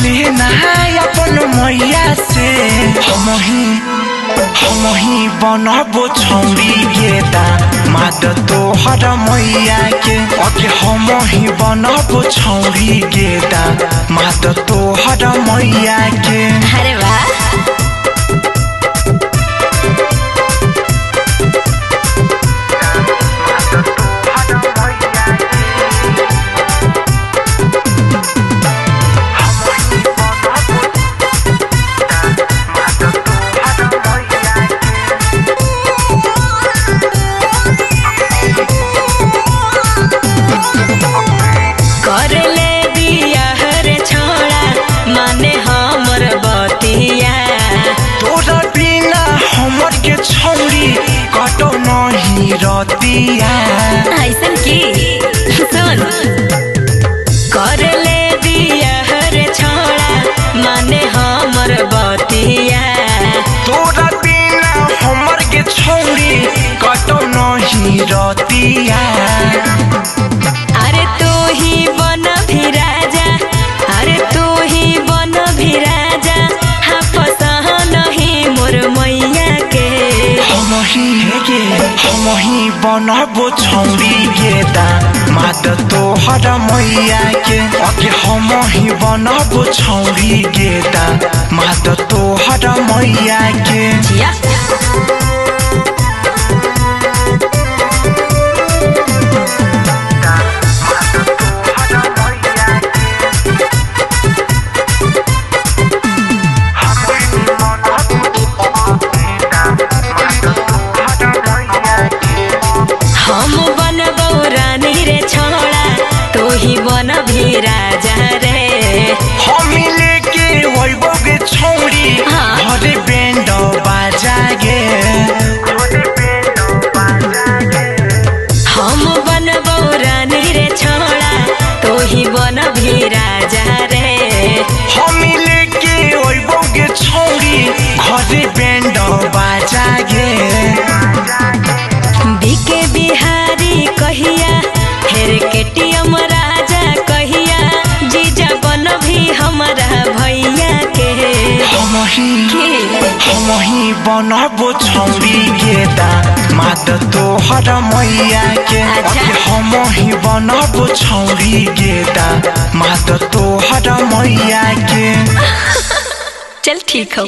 लेना अपन मैया से हम ही बनबो छौरी गेदा माद तोहर मैया के अके हम ही बनबो छौरी गेदा माद तोहर मैया के। अरे वाह छौरी कटो नहीं रतिया ऐसन की सुन कर ले दिया हर छोड़ा माने हमर बतिया तोरा बिना हमर के छौरी कटो नहीं रतिया। अरे तू ही बन भी राजा अरे तू ही बन भी राजा हाँ पसह नहीं मोर मैया के हम ही बनबो छौरी गेदा माद तोहर मैया के अके हम ही बनबो छौरी गेदा माद तोहर मैया के। हम बनबो रानी रे छोड़ा तू ही बन भी राजा रे हम लेके वैबो गे छौरी घरे बैंड बाजा गे हम बनबो रानी रे छोड़ा तू ही बन भी राजा रे हम लेके वैबो गे छौरी घरे बैंड बाजा गे। बीके बिहारी कहिया फेर केटीएम राजा कहिया जीजा बन भी हमारा भैया के हम ही बनबो छौरी गेदा माद तोहर मैया के हम ही बनबो छौरी गेदा माद तोहर मैया के। चल ठीक हो।